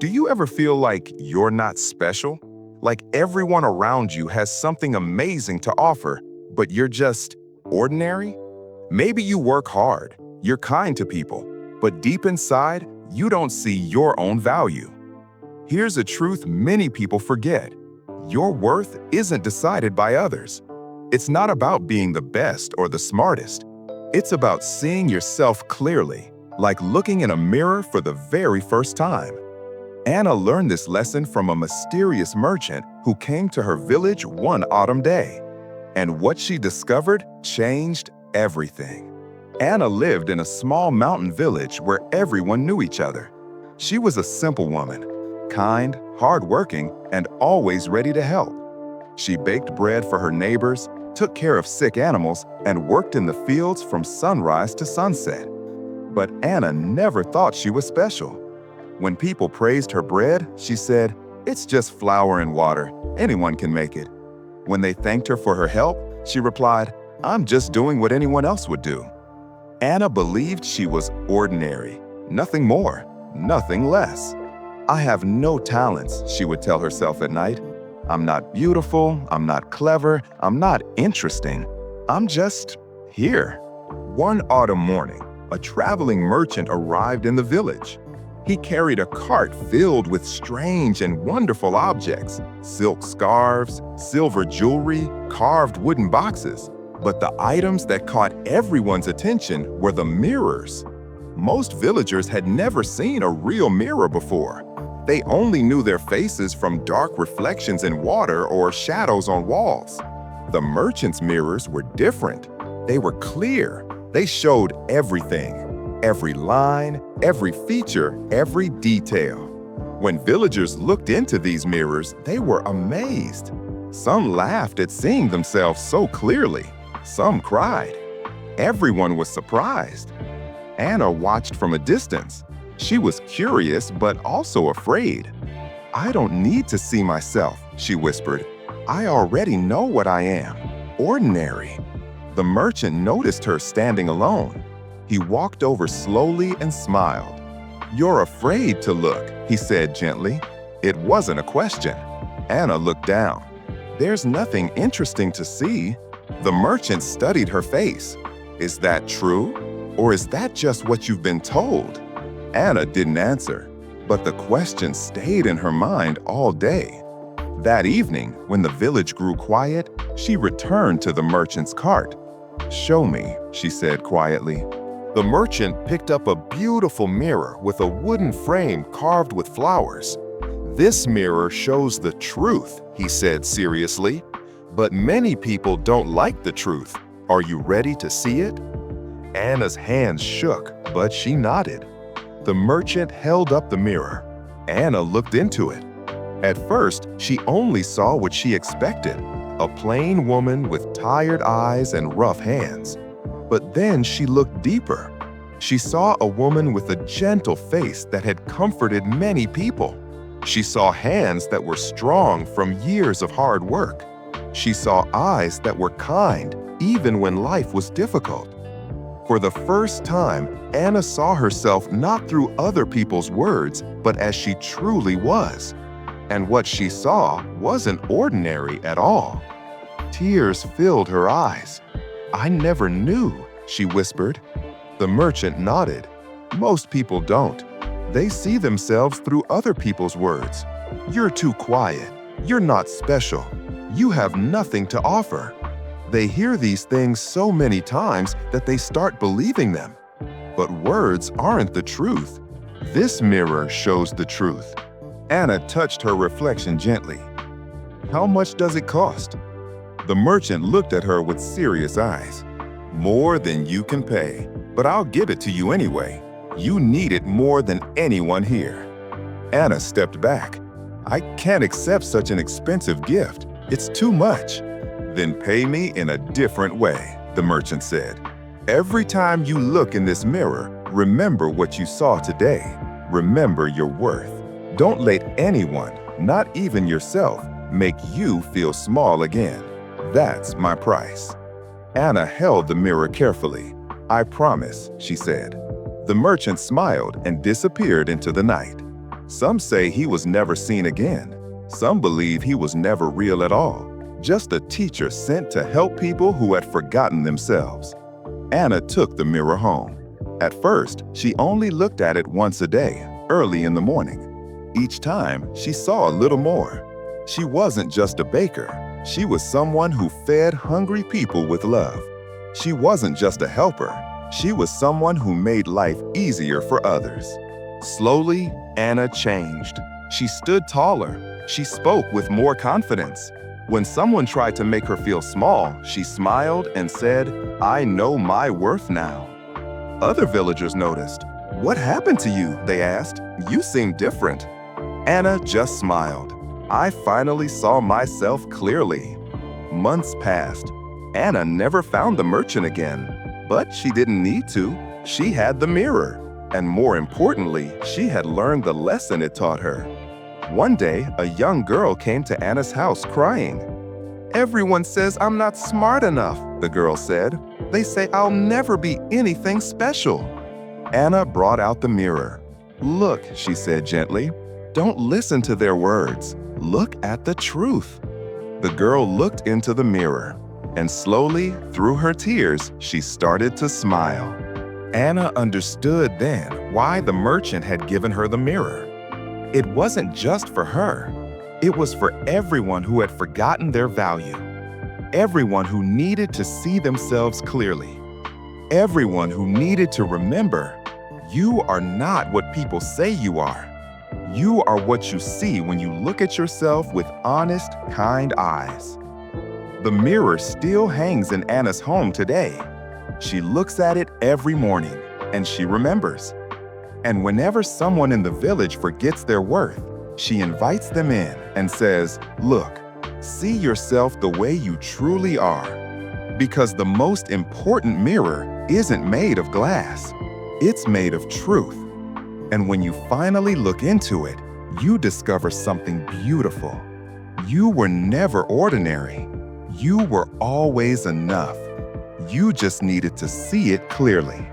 Do you ever feel like you're not special? Like everyone around you has something amazing to offer, but you're just ordinary? Maybe you work hard, you're kind to people, but deep inside, you don't see your own value. Here's a truth many people forget. Your worth isn't decided by others. It's not about being the best or the smartest. It's about seeing yourself clearly, like looking in a mirror for the very first time. Anna learned this lesson from a mysterious merchant who came to her village one autumn day. And what she discovered changed everything. Anna lived in a small mountain village where everyone knew each other. She was a simple woman, kind, hardworking, and always ready to help. She baked bread for her neighbors, took care of sick animals, and worked in the fields from sunrise to sunset. But Anna never thought she was special. When people praised her bread, she said, "It's just flour and water. Anyone can make it." When they thanked her for her help, she replied, "I'm just doing what anyone else would do." Anna believed she was ordinary, nothing more, nothing less. "I have no talents," she would tell herself at night. "I'm not beautiful, I'm not clever, I'm not interesting. I'm just here." One autumn morning, a traveling merchant arrived in the village. He carried a cart filled with strange and wonderful objects, silk scarves, silver jewelry, carved wooden boxes. But the items that caught everyone's attention were the mirrors. Most villagers had never seen a real mirror before. They only knew their faces from dark reflections in water or shadows on walls. The merchant's mirrors were different. They were clear. They showed everything. Every line, every feature, every detail. When villagers looked into these mirrors, they were amazed. Some laughed at seeing themselves so clearly. Some cried. Everyone was surprised. Anna watched from a distance. She was curious but also afraid. "I don't need to see myself," she whispered. "I already know what I am. Ordinary." The merchant noticed her standing alone. He walked over slowly and smiled. "You're afraid to look," he said gently. It wasn't a question. Anna looked down. "There's nothing interesting to see." The merchant studied her face. "Is that true? Or is that just what you've been told?" Anna didn't answer, but the question stayed in her mind all day. That evening, when the village grew quiet, she returned to the merchant's cart. "Show me," she said quietly. The merchant picked up a beautiful mirror with a wooden frame carved with flowers. "This mirror shows the truth," he said seriously. "But many people don't like the truth. Are you ready to see it?" Anna's hands shook, but she nodded. The merchant held up the mirror. Anna looked into it. At first, she only saw what she expected, a plain woman with tired eyes and rough hands. But then she looked deeper. She saw a woman with a gentle face that had comforted many people. She saw hands that were strong from years of hard work. She saw eyes that were kind, even when life was difficult. For the first time, Anna saw herself not through other people's words, but as she truly was. And what she saw wasn't ordinary at all. Tears filled her eyes. "I never knew," she whispered. The merchant nodded. "Most people don't. They see themselves through other people's words. You're too quiet. You're not special. You have nothing to offer." They hear these things so many times that they start believing them. But words aren't the truth. This mirror shows the truth. Anna touched her reflection gently. "How much does it cost?" The merchant looked at her with serious eyes. "More than you can pay, but I'll give it to you anyway. You need it more than anyone here." Anna stepped back. "I can't accept such an expensive gift. It's too much." "Then pay me in a different way," the merchant said. "Every time you look in this mirror, remember what you saw today. Remember your worth. Don't let anyone, not even yourself, make you feel small again. That's my price." Anna held the mirror carefully. "I promise," she said. The merchant smiled and disappeared into the night. Some say he was never seen again. Some believe he was never real at all, just a teacher sent to help people who had forgotten themselves. Anna took the mirror home. At first, she only looked at it once a day, early in the morning. Each time, she saw a little more. She wasn't just a baker. She was someone who fed hungry people with love. She wasn't just a helper. She was someone who made life easier for others. Slowly, Anna changed. She stood taller. She spoke with more confidence. When someone tried to make her feel small, she smiled and said, "I know my worth now." Other villagers noticed. "What happened to you?" they asked. "You seem different." Anna just smiled. "I finally saw myself clearly." Months passed. Anna never found the merchant again. But she didn't need to. She had the mirror. And more importantly, she had learned the lesson it taught her. One day, a young girl came to Anna's house crying. "Everyone says I'm not smart enough," the girl said. "They say I'll never be anything special." Anna brought out the mirror. "Look," she said gently. "Don't listen to their words. Look at the truth." The girl looked into the mirror, and slowly, through her tears, she started to smile. Anna understood then why the merchant had given her the mirror. It wasn't just for her. It was for everyone who had forgotten their value. Everyone who needed to see themselves clearly. Everyone who needed to remember, you are not what people say you are. You are what you see when you look at yourself with honest, kind eyes. The mirror still hangs in Anna's home today. She looks at it every morning, and she remembers. And whenever someone in the village forgets their worth, she invites them in and says, "Look, see yourself the way you truly are." Because the most important mirror isn't made of glass. It's made of truth. And when you finally look into it, you discover something beautiful. You were never ordinary. You were always enough. You just needed to see it clearly.